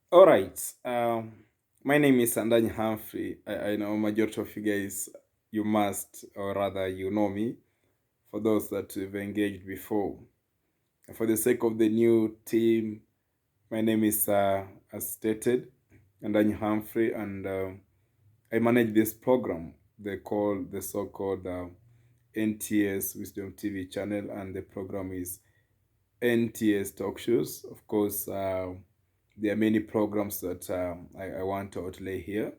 All right. My name is Sandany Humphrey. I know majority of you guys, you must, or rather, you know me, for those that have engaged before. For the sake of the new team, my name is, as stated, Sandany Humphrey, and I manage this program. They call the so-called NTS Wisdom TV channel, and the program is NTS Talk Shows. Of course, there are many programs that I want to outlay here.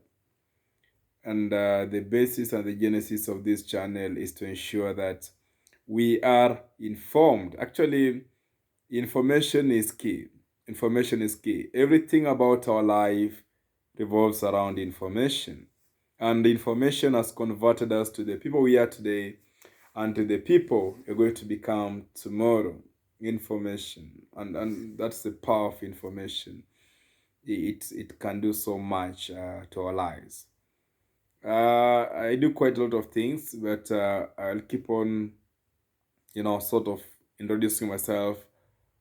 And the basis and the genesis of this channel is to ensure that we are informed. Actually, information is key. Information is key. Everything about our life revolves around information. And information has converted us to the people we are today and to the people we're going to become tomorrow. Information. And that's the power of information. It can do so much to our lives. I do quite a lot of things, but I'll keep on, sort of introducing myself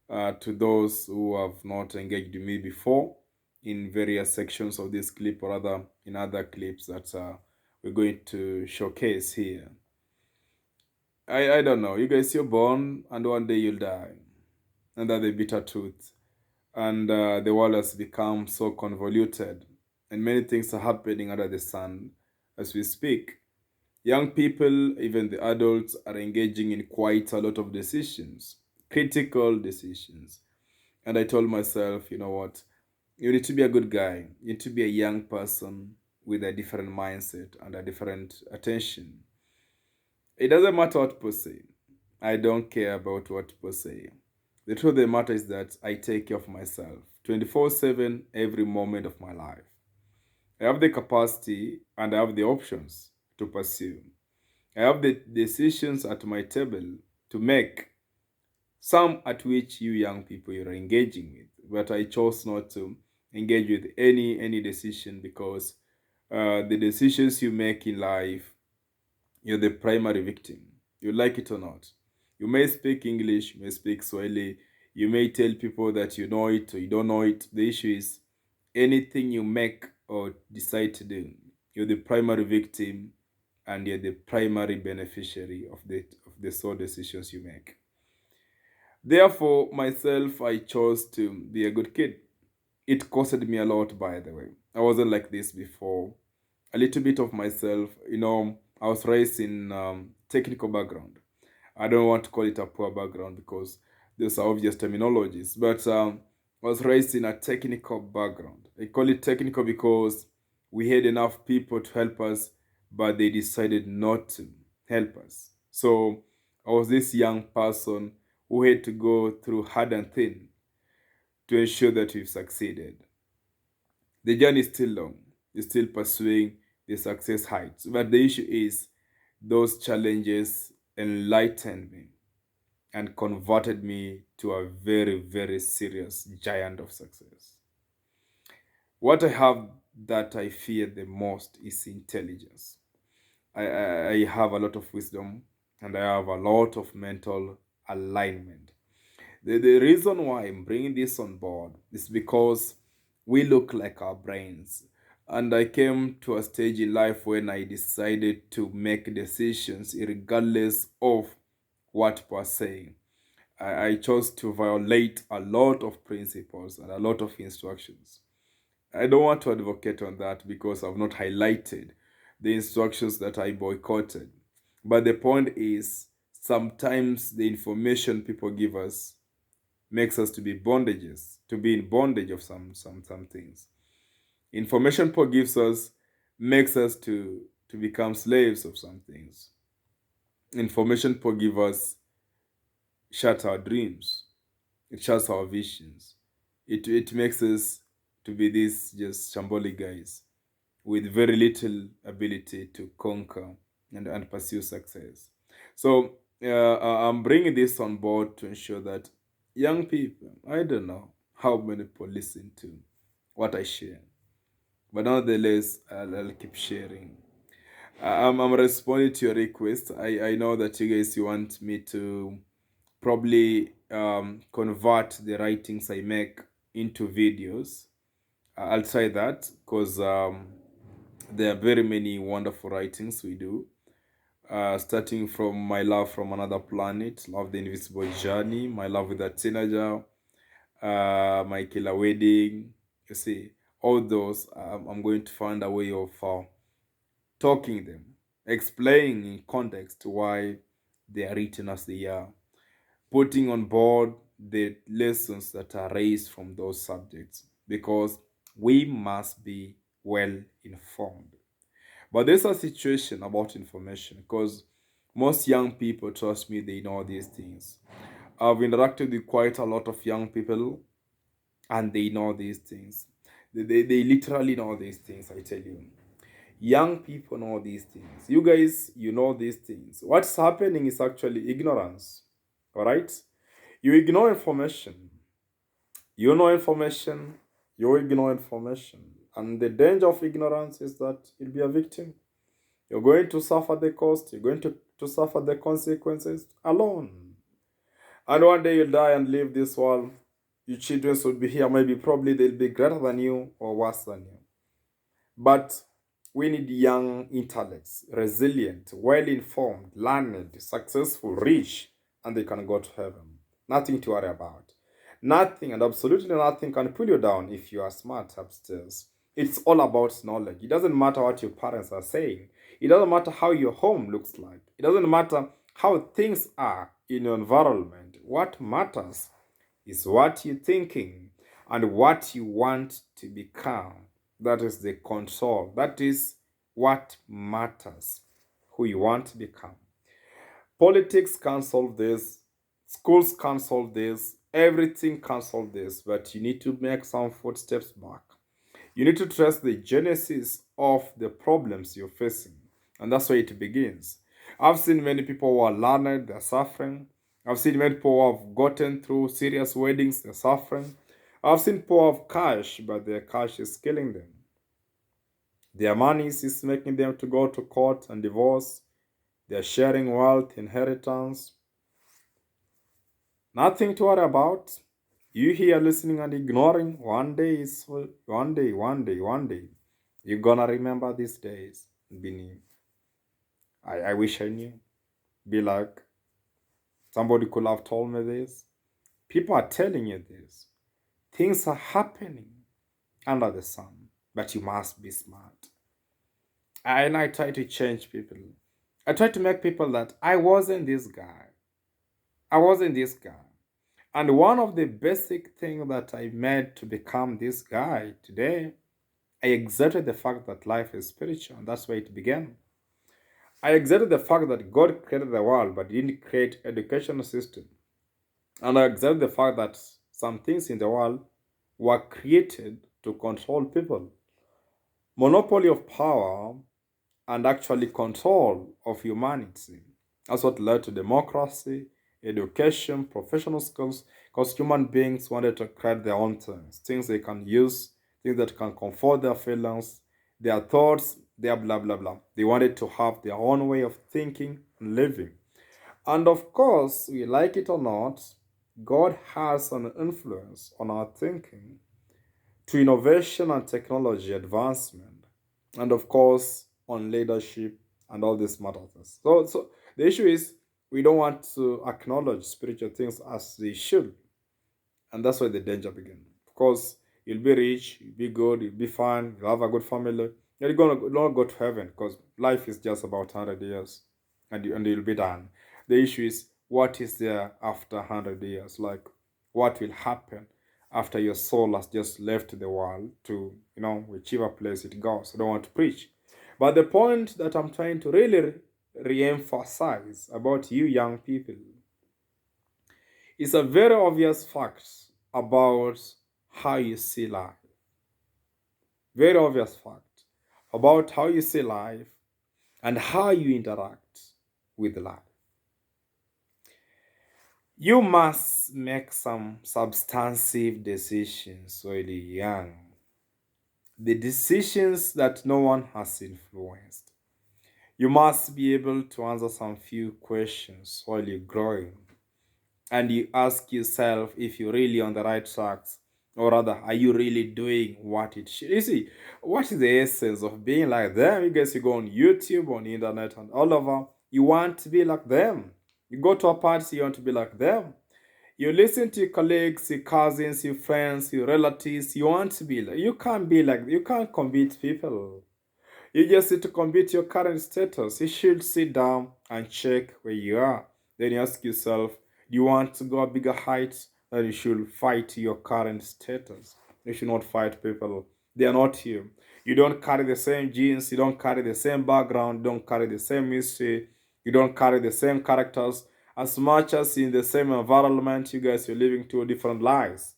to those who have not engaged with me before in various sections of this clip or other in other clips that we're going to showcase here. I don't know. You guys, you're born and one day you'll die. And that's the bitter truth. And the world has become so convoluted, and many things are happening under the sun as we speak. Young people, even the adults, are engaging in quite a lot of decisions, critical decisions. And I told myself, you know what? You need to be a good guy. You need to be a young person with a different mindset and a different attention. It doesn't matter what people say. I don't care about what people say. The truth of the matter is that I take care of myself 24/7 every moment of my life. I have the capacity and I have the options to pursue. I have the decisions at my table to make, some at which you young people you're engaging with. But I chose not to engage with any decision because the decisions you make in life, you're the primary victim. You like it or not. You may speak English, you may speak Swahili, you may tell people that you know it or you don't know it. The issue is anything you make or decide to do, you're the primary victim and you're the primary beneficiary of the sole decisions you make. Therefore, myself, I chose to be a good kid. It costed me a lot, by the way. I wasn't like this before. A little bit of myself, I was raised in technical background. I don't want to call it a poor background because there's obvious terminologies, but I was raised in a technical background. I call it technical because we had enough people to help us, but they decided not to help us. So I was this young person who had to go through hard and thin to ensure that we've succeeded. The journey is still long. You're still pursuing the success heights. But the issue is those challenges enlightened me and converted me to a very, very serious giant of success. What I have that I fear the most is intelligence. I have a lot of wisdom and I have a lot of mental alignment. The reason why I'm bringing this on board is because we look like our brains. And I came to a stage in life when I decided to make decisions regardless of what people are saying. I chose to violate a lot of principles and a lot of instructions. I don't want to advocate on that because I've not highlighted the instructions that I boycotted. But the point is, sometimes the information people give us makes us to be bondages, to be in bondage of some things. Information people gives us makes us to become slaves of some things. Information people give us shuts our dreams. It shuts our visions. It makes us to be these just shambolic guys with very little ability to conquer and pursue success. So I'm bringing this on board to ensure that young people, I don't know how many people listen to what I share, but nonetheless, I'll keep sharing. I'm responding to your request. I know that you guys you want me to probably convert the writings I make into videos. I'll try that because there are very many wonderful writings we do. Starting from My Love from Another Planet, Love the Invisible Journey, My Love with a Teenager, My Killer Wedding. You see, all those, I'm going to find a way of talking them, explaining in context why they are written as they are, putting on board the lessons that are raised from those subjects, because we must be well informed. But there's a situation about information because most young people, trust me, they know these things. I've interacted with quite a lot of young people and they know these things. They literally know these things, I tell you. Young people know these things. You guys, you know these things. What's happening is actually ignorance. All right? You ignore information. You know information. You ignore information. And the danger of ignorance is that you'll be a victim. You're going to suffer the cost. You're going to suffer the consequences alone. And one day you'll die and leave this world. Your children will be here. Maybe probably they'll be greater than you or worse than you. But we need young intellects, resilient, well informed, learned, successful, rich, and they can go to heaven. Nothing to worry about. Nothing and absolutely nothing can pull you down if you are smart upstairs. It's all about knowledge. It doesn't matter what your parents are saying. It doesn't matter how your home looks like. It doesn't matter how things are in your environment. What matters is what you're thinking and what you want to become. That is the control. That is what matters, who you want to become. Politics can't solve this. Schools can't solve this. Everything can't solve this. But you need to make some footsteps back. You need to trace the genesis of the problems you're facing. And that's where it begins. I've seen many people who are learned, they're suffering. I've seen many people who have gotten through serious weddings, they're suffering. I've seen people who have cash, but their cash is killing them. Their money is making them to go to court and divorce. They're sharing wealth, inheritance. Nothing to worry about. You here listening and ignoring, one day, you're gonna remember these days. Be I wish I knew. Be like, somebody could have told me this. People are telling you this. Things are happening under the sun, but you must be smart. And I try to change people. I try to make people that I wasn't this guy. I wasn't this guy. And one of the basic things that I made to become this guy today, I accepted the fact that life is spiritual, and that's where it began. I accepted the fact that God created the world but didn't create educational system. And I accepted the fact that some things in the world were created to control people. Monopoly of power and actually control of humanity. That's what led to democracy, education, professional skills, because human beings wanted to create their own things they can use, things that can comfort their feelings, their thoughts, their blah blah blah. They wanted to have their own way of thinking and living. And of course, we like it or not, God has an influence on our thinking to innovation and technology advancement, and of course on leadership and all these matters. So the issue is we don't want to acknowledge spiritual things as they should, and that's where the danger begins. Of course, you'll be rich, you'll be good, you'll be fine, you'll have a good family. You're gonna not go to heaven because life is just about 100 years, and you'll be done. The issue is what is there after 100 years? Like what will happen after your soul has just left the world to whichever place it goes. I don't want to preach, but the point that I'm trying to really re-emphasize about you young people is a very obvious fact about how you see life. Very obvious fact about how you see life and how you interact with life. You must make some substantive decisions really young. The decisions that no one has influenced. You must be able to answer some few questions while you're growing. And you ask yourself if you're really on the right tracks. Or rather, are you really doing what it should? You see, what is the essence of being like them? You guys, you go on YouTube, on the internet, and all over, you want to be like them. You go to a party, you want to be like them. You listen to your colleagues, your cousins, your friends, your relatives. You want to be like. You can't be like. You can't compete people. You just need to compete your current status. You should sit down and check where you are. Then you ask yourself, do you want to go a bigger height? Then you should fight your current status. You should not fight people. They are not you. You don't carry the same genes. You don't carry the same background. You don't carry the same history. You don't carry the same characters. As much as in the same environment, you guys are living two different lives.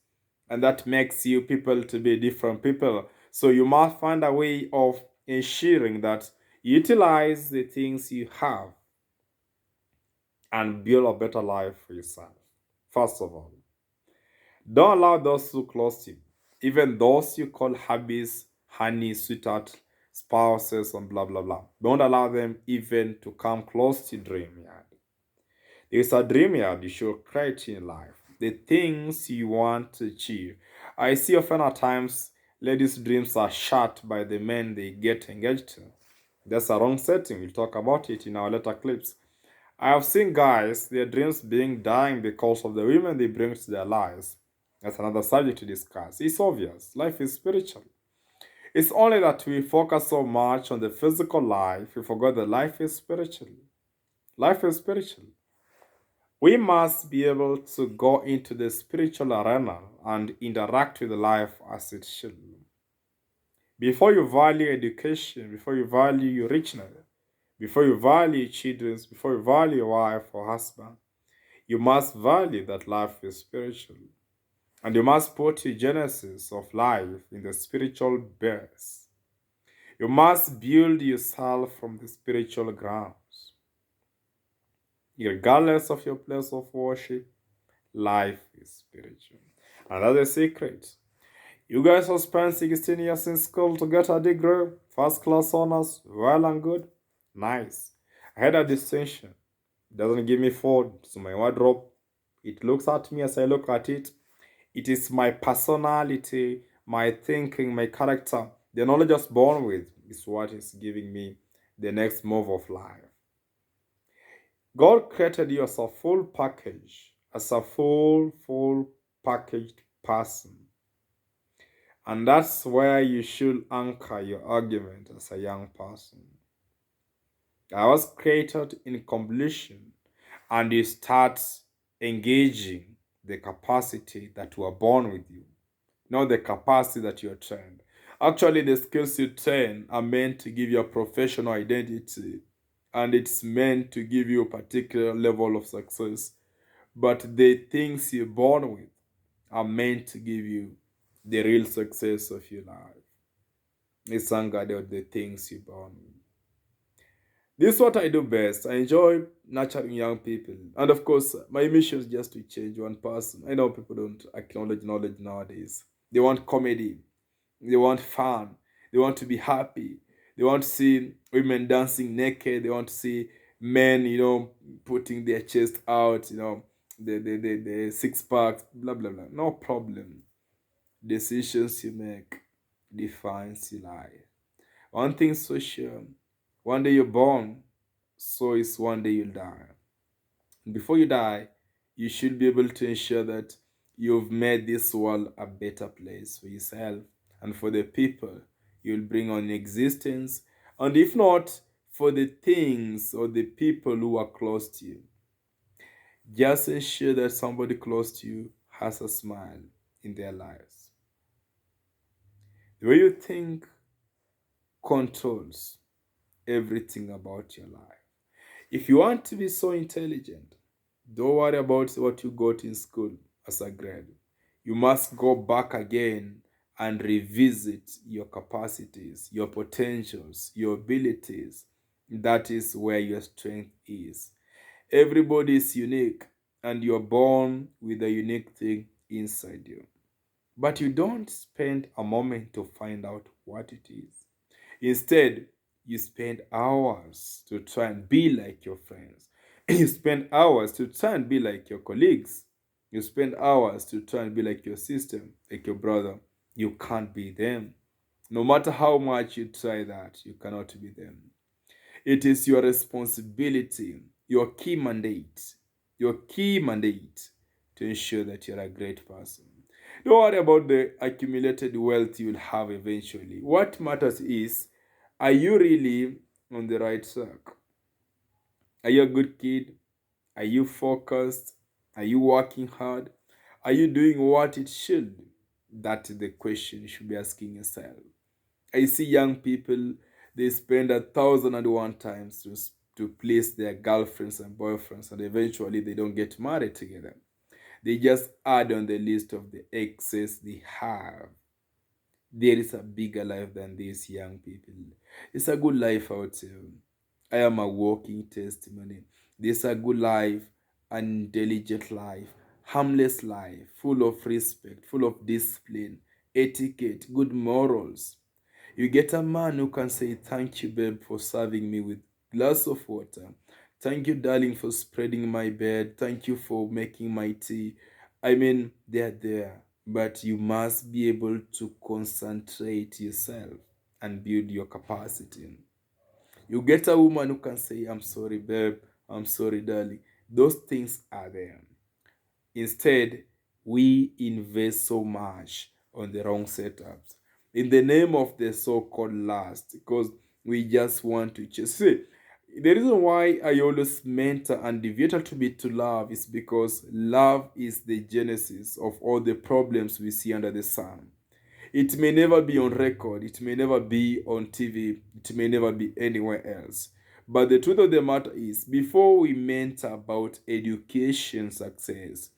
And that makes you people to be different people. So you must find a way of ensuring that you utilize the things you have and build a better life for yourself. First of all, don't allow those too close to you, even those you call hubbies, honey, sweetheart, spouses, and blah blah blah. Don't allow them even to come close to your dream yard. It's a dream yard you should create in life. The things you want to achieve. I see often at times ladies' dreams are shut by the men they get engaged to. That's a wrong setting. We'll talk about it in our later clips. I have seen guys, their dreams being dying because of the women they bring to their lives. That's another subject to discuss. It's obvious. Life is spiritual. It's only that we focus so much on the physical life, we forgot that life is spiritual. Life is spiritual. We must be able to go into the spiritual arena and interact with life as it should. Before you value education, before you value your richness, before you value children, before you value your wife or husband, you must value that life is spiritual. And you must put your genesis of life in the spiritual base. You must build yourself from the spiritual grounds. Regardless of your place of worship, life is spiritual. Another secret. You guys have spent 16 years in school to get a degree, first class honors, well and good. Nice. I had a distinction. It doesn't give me food to my wardrobe. It looks at me as I look at it. It is my personality, my thinking, my character. The knowledge I was born with is what is giving me the next move of life. God created you as a full package, as a full packaged person. And that's where you should anchor your argument as a young person. I was created in completion, and you start engaging the capacity that were born with you, not the capacity that you're trained. Actually, the skills you train are meant to give you a professional identity, and it's meant to give you a particular level of success. But the things you're born with are meant to give you the real success of your life. It's unguarded the things you're born with. This is what I do best. I enjoy nurturing young people. And of course, my mission is just to change one person. I know people don't acknowledge knowledge nowadays. They want comedy. They want fun. They want to be happy. They want to see women dancing naked. They want to see men, putting their chest out, the six packs, blah, blah, blah. No problem. Decisions you make defines your life. One thing's for sure. One day you're born, so is one day you'll die. And before you die, you should be able to ensure that you've made this world a better place for yourself and for the people you'll bring on existence, and if not, for the things or the people who are close to you. Just ensure that somebody close to you has a smile in their lives. The way you think controls everything about your life. If you want to be so intelligent, don't worry about what you got in school as a grade. You must go back again and revisit your capacities, your potentials, your abilities. That is where your strength is. Everybody is unique, and you're born with a unique thing inside you. But you don't spend a moment to find out what it is. Instead, you spend hours to try and be like your friends. You spend hours to try and be like your colleagues. You spend hours to try and be like your sister, like your brother. You can't be them. No matter how much you try that, you cannot be them. It is your responsibility, your key mandate to ensure that you're a great person. Don't worry about the accumulated wealth you'll have eventually. What matters is, are you really on the right track? Are you a good kid? Are you focused? Are you working hard? Are you doing what it should? That is the question you should be asking yourself. I see young people, they spend 1,001 times to place their girlfriends and boyfriends, and eventually they don't get married together. They just add on the list of the exes they have. There is a bigger life than these young people. It's a good life out there. I am a walking testimony. There's a good life, an intelligent life, harmless life, full of respect, full of discipline, etiquette, good morals. You get a man who can say, "Thank you, babe, for serving me with glass of water. Thank you, darling, for spreading my bed. Thank you for making my tea." I mean, they're there, but you must be able to concentrate yourself and build your capacity. You get a woman who can say, "I'm sorry, babe. I'm sorry, darling." Those things are there. Instead, we invest so much on the wrong setups in the name of the so-called lust, because we just want to chase. See, the reason why I always mentor and the vital to be to love is because love is the genesis of all the problems we see under the sun. It may never be on record, it may never be on TV, it may never be anywhere else. But the truth of the matter is, before we mentor about education success,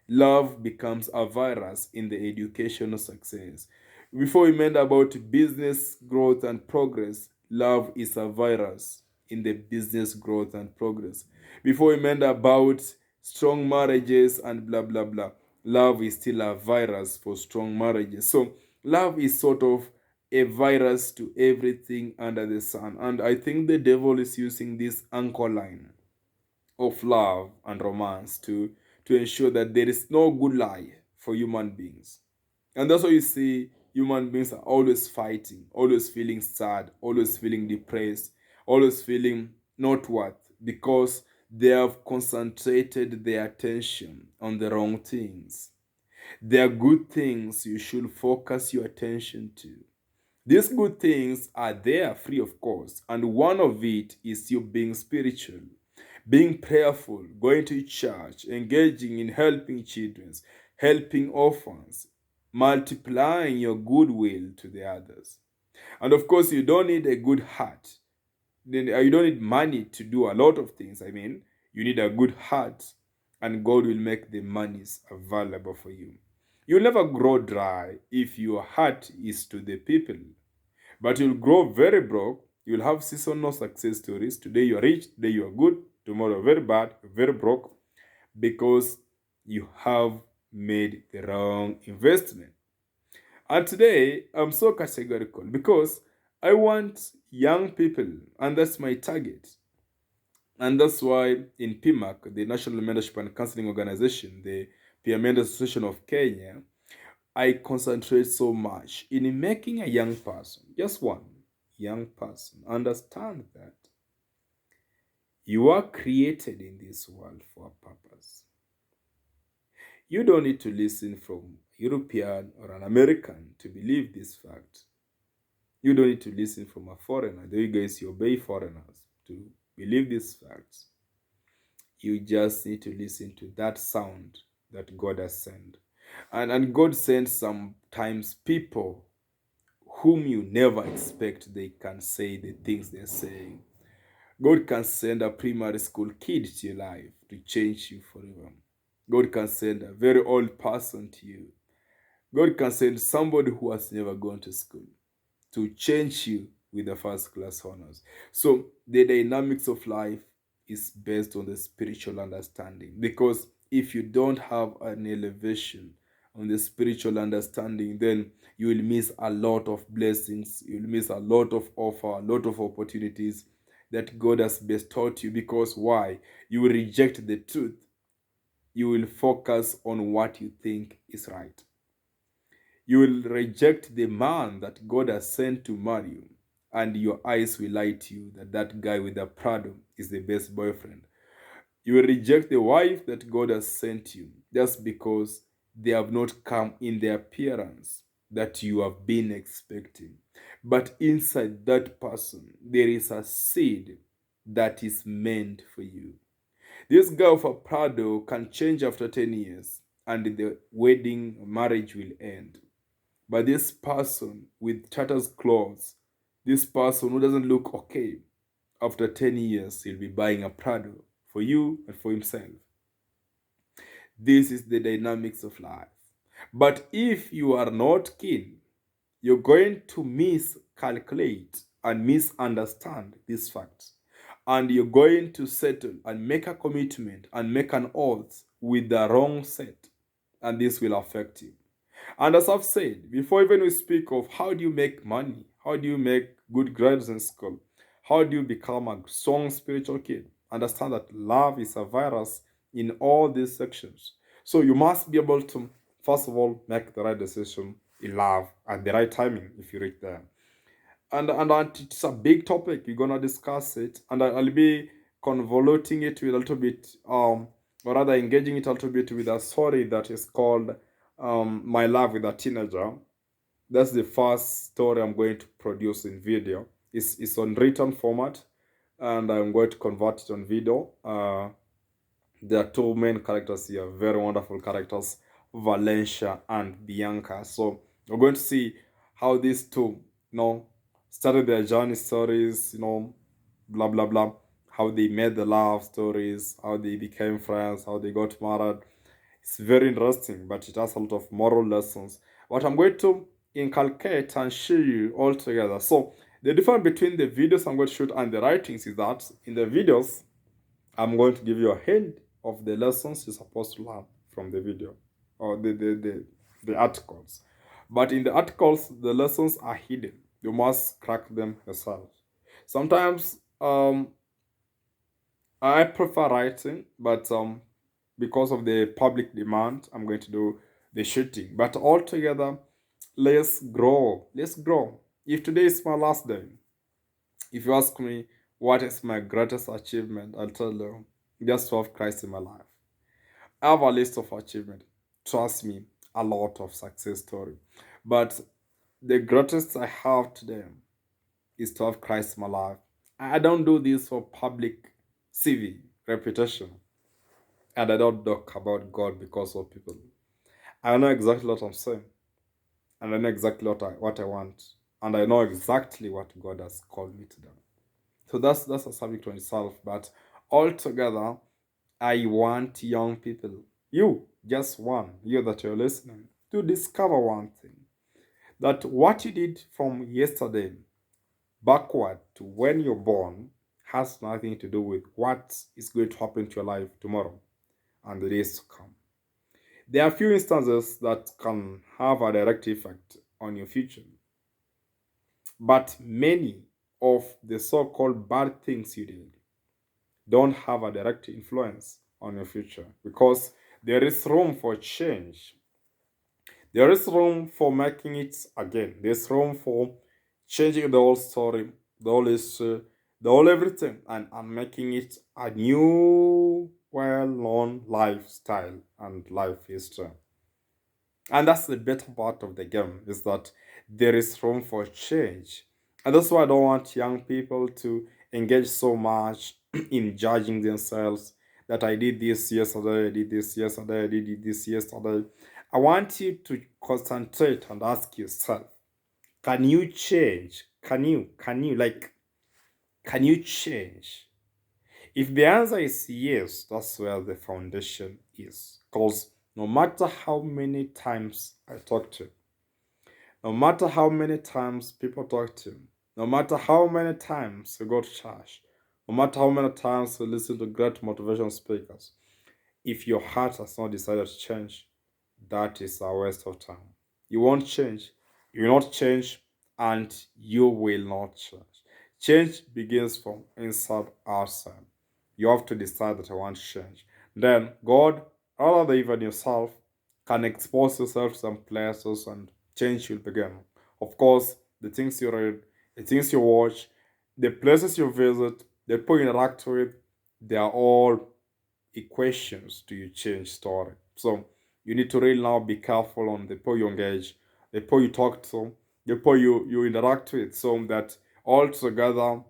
love becomes a virus in the educational success. Before we meant about business growth and progress, love is a virus in the business growth and progress. Before we meant about strong marriages and blah blah blah, love is still a virus for strong marriages. So love is sort of a virus to everything under the sun. And I think the devil is using this anchor line of love and romance to ensure that there is no good lie for human beings. And that's why you see human beings are always fighting, always feeling sad, always feeling depressed, always feeling not worth, because they have concentrated their attention on the wrong things. There are good things you should focus your attention to. These good things are there free of cost, and one of it is you being spiritual, being prayerful, going to church, engaging in helping children, helping orphans, multiplying your goodwill to the others. And of course, you don't need a good heart. You don't need money to do a lot of things. I mean, you need a good heart, and God will make the monies available for you. You'll never grow dry if your heart is to the people, but you'll grow very broke. You'll have seasonal success stories. Today you're rich, today you're good, tomorrow very bad, very broke, because you have made the wrong investment. And today I'm so categorical because I want young people, and that's my target. And that's why in PMAC, the National Mentorship and Counseling Organization, the PMN Association of Kenya, I concentrate so much in making a young person, just one young person, understand that you are created in this world for a purpose. You don't need to listen from European or an American to believe this fact. You don't need to listen from a foreigner. You guys, you obey foreigners to believe these facts. You just need to listen to that sound that God has sent. And God sends sometimes people whom you never expect they can say the things they're saying. God can send a primary school kid to your life to change you forever. God can send a very old person to you. God can send somebody who has never gone to school to change you with the first class honors. So the dynamics of life is based on the spiritual understanding, because if you don't have an elevation on the spiritual understanding, then you will miss a lot of blessings, you will miss a lot of offer, a lot of opportunities that God has bestowed you. Because why? You will reject the truth. you will focus on what you think is right. You will reject the man that God has sent to marry you, and your eyes will lie to you that that guy with the Prado is the best boyfriend. You will reject the wife that God has sent you just because they have not come in the appearance that you have been expecting. But inside that person, there is a seed that is meant for you. This girl for Prado can change after 10 years and the wedding marriage will end. But this person with tattered clothes, this person who doesn't look okay, after 10 years, he'll be buying a Prado for you and for himself. This is the dynamics of life. But if you are not keen, you're going to miscalculate and misunderstand these facts. And you're going to settle and make a commitment and make an oath with the wrong set. And this will affect you. And as I've said, before even we speak of how do you make money, how do you make good grades in school, how do you become a strong spiritual kid, understand that love is a virus in all these sections. So you must be able to, first of all, make the right decision in love at the right timing if you reach there. And it's a big topic. We're gonna discuss it, and I'll be convoluting it with a little bit, or rather engaging it a little bit with a story that is called "My Love with a Teenager." That's the first story I'm going to produce in video. It's on written format, and I'm going to convert it on video. There are two main characters here, very wonderful characters, Valencia and Bianca. So we're going to see how these two, started their journey stories, blah blah blah, how they met the love stories, how they became friends, how they got married. It's very interesting, but it has a lot of moral lessons. What I'm going to inculcate and show you all together. So the difference between the videos I'm going to shoot and the writings is that in the videos, I'm going to give you a hint of the lessons you're supposed to learn from the video or the articles. But in the articles, the lessons are hidden. You must crack them yourself. Sometimes I prefer writing, but because of the public demand, I'm going to do the shooting. But altogether, let's grow. Let's grow. If today is my last day, if you ask me what is my greatest achievement, I'll tell you just to have Christ in my life. I have a list of achievements. Trust me, a lot of success story. But the greatest I have today is to have Christ in my life. I don't do this for public CV reputation. And I don't talk about God because of people. I know exactly what I'm saying. And I know exactly what I want. And I know exactly what God has called me to do. So that's a subject on itself. But altogether, I want young people, you, just one, you that you're listening, to discover one thing. That what you did from yesterday backward to when you're born has nothing to do with what is going to happen to your life tomorrow and the days to come. There are few instances that can have a direct effect on your future, but many of the so-called bad things you did don't have a direct influence on your future because there is room for change. There is room for making it again. There's room for changing the whole story, the whole history, the whole everything, and making it a new, well-known lifestyle and life history. And that's the better part of the game, is that there is room for change. And that's why I don't want young people to engage so much in judging themselves that I did this yesterday, I did this yesterday, I did this yesterday. I want you to concentrate and ask yourself, can you change? Can you change? If the answer is yes, that's where the foundation is. Because no matter how many times I talk to you, no matter how many times people talk to you, no matter how many times you go to church, no matter how many times you listen to great motivation speakers, if your heart has not decided to change, that is a waste of time. You won't change, you will not change, and you will not change. Change begins from inside outside. You have to decide that I want to change. Then God or rather even yourself, can expose yourself to some places and change will begin. Of course, the things you read, the things you watch, the places you visit, the people you interact with, they are all equations to your change story. So you need to really now be careful on the people you engage, the people you talk to, the people you interact with, so that all together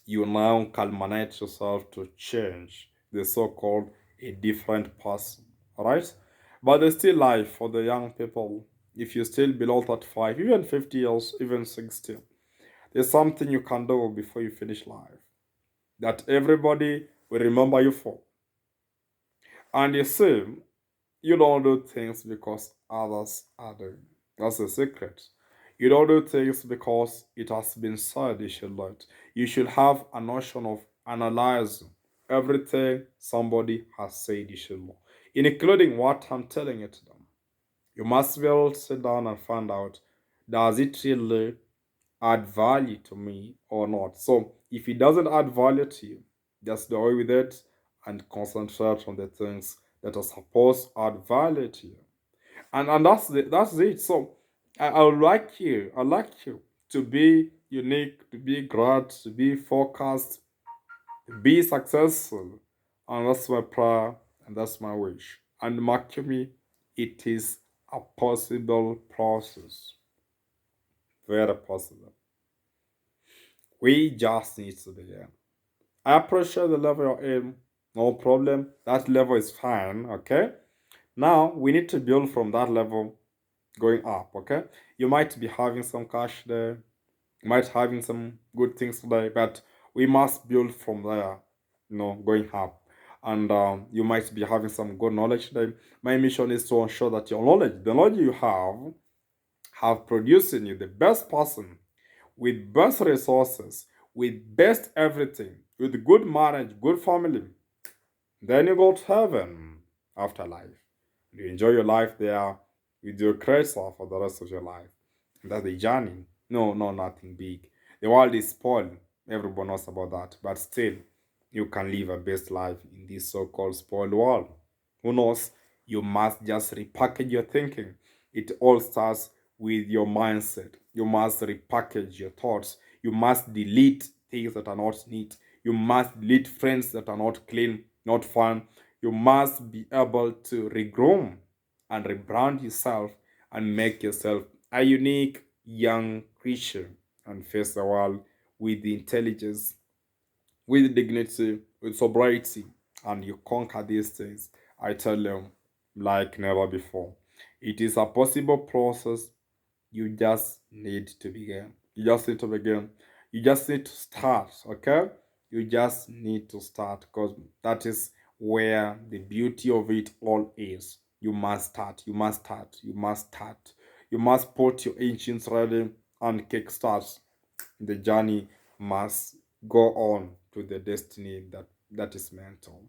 you now culminate yourself to change the so-called a different person. Alright? But there's still life for the young people. If you're still below 35, even 50 years, even 60, there's something you can do before you finish life that everybody will remember you for. And you see, you don't do things because others are doing. That's the secret. You don't do things because it has been said you should do it. You should have a notion of analyzing everything somebody has said you should do, including what I'm telling you to them. You must be able to sit down and find out, does it really add value to me or not? So if it doesn't add value to you, just do away with it and concentrate on the things that are supposed to add value to you. And that's it. So I would like you to be unique, to be great, to be focused, to be successful. And that's my prayer and that's my wish. And mark me, it is a possible process. Very possible. We just need to begin. I appreciate the level you're in. No problem. That level is fine. Okay. Now we need to build from that level going up. Okay. You might be having some cash there. You might having some good things today, but we must build from there. Going up. And you might be having some good knowledge today. My mission is to ensure that your knowledge, the knowledge you have produced in you the best person with best resources, with best everything, with good marriage, good family. Then you go to heaven after life. You enjoy your life there with your creator for the rest of your life. That's the journey. No, no, nothing big. The world is spoiled. Everyone knows about that. But still, you can live a best life in this so-called spoiled world. Who knows? You must just repackage your thinking. It all starts with your mindset. You must repackage your thoughts. You must delete things that are not neat. You must delete friends that are not clean, not fun. You must be able to regroom and rebrand yourself and make yourself a unique young creature and face the world with intelligence, with dignity, with sobriety, and you conquer these things. I tell you, like never before. It is a possible process. You just need to begin. You just need to begin. You just need to start, okay? You just need to start because that is where the beauty of it all is. You must start. You must start. You must start. You must put your engines ready and kickstart. The journey must go on to the destiny that is meant on.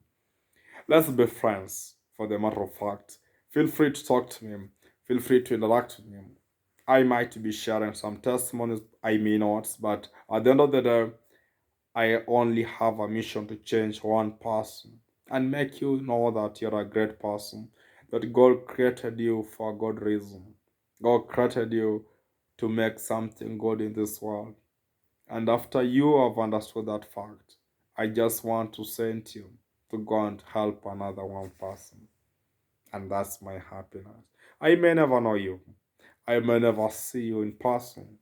Let's be friends, for the matter of fact. Feel free to talk to me. Feel free to interact with me. I might be sharing some testimonies, I may not, but at the end of the day, I only have a mission to change one person and make you know that you're a great person, that God created you for a good reason. God created you to make something good in this world. And after you have understood that fact, I just want to send you to go and help another one person. And that's my happiness. I may never know you. I may never see you in person.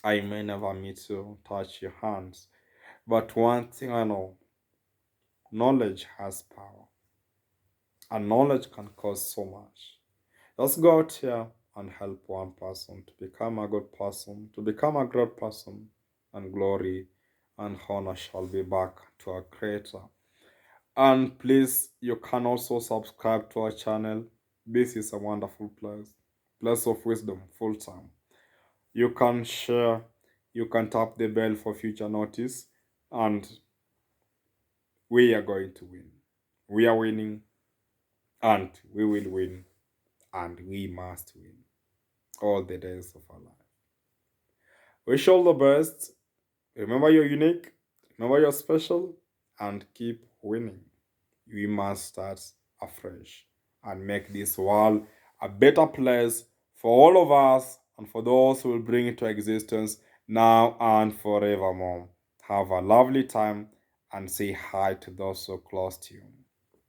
I may never meet you, touch your hands. But one thing I know, knowledge has power. And knowledge can cause so much. Let's go out here and help one person to become a good person, to become a great person, and glory and honor shall be back to our Creator. And please, you can also subscribe to our channel. This is a wonderful place of wisdom, full time. You can share, you can tap the bell for future notice, and we are going to win. We are winning, and we will win, and we must win all the days of our life. Wish all the best. Remember you're unique, remember you're special, and keep winning. We must start afresh and make this world a better place for all of us and for those who will bring it to existence now and forevermore. Have a lovely time and say hi to those so close to you.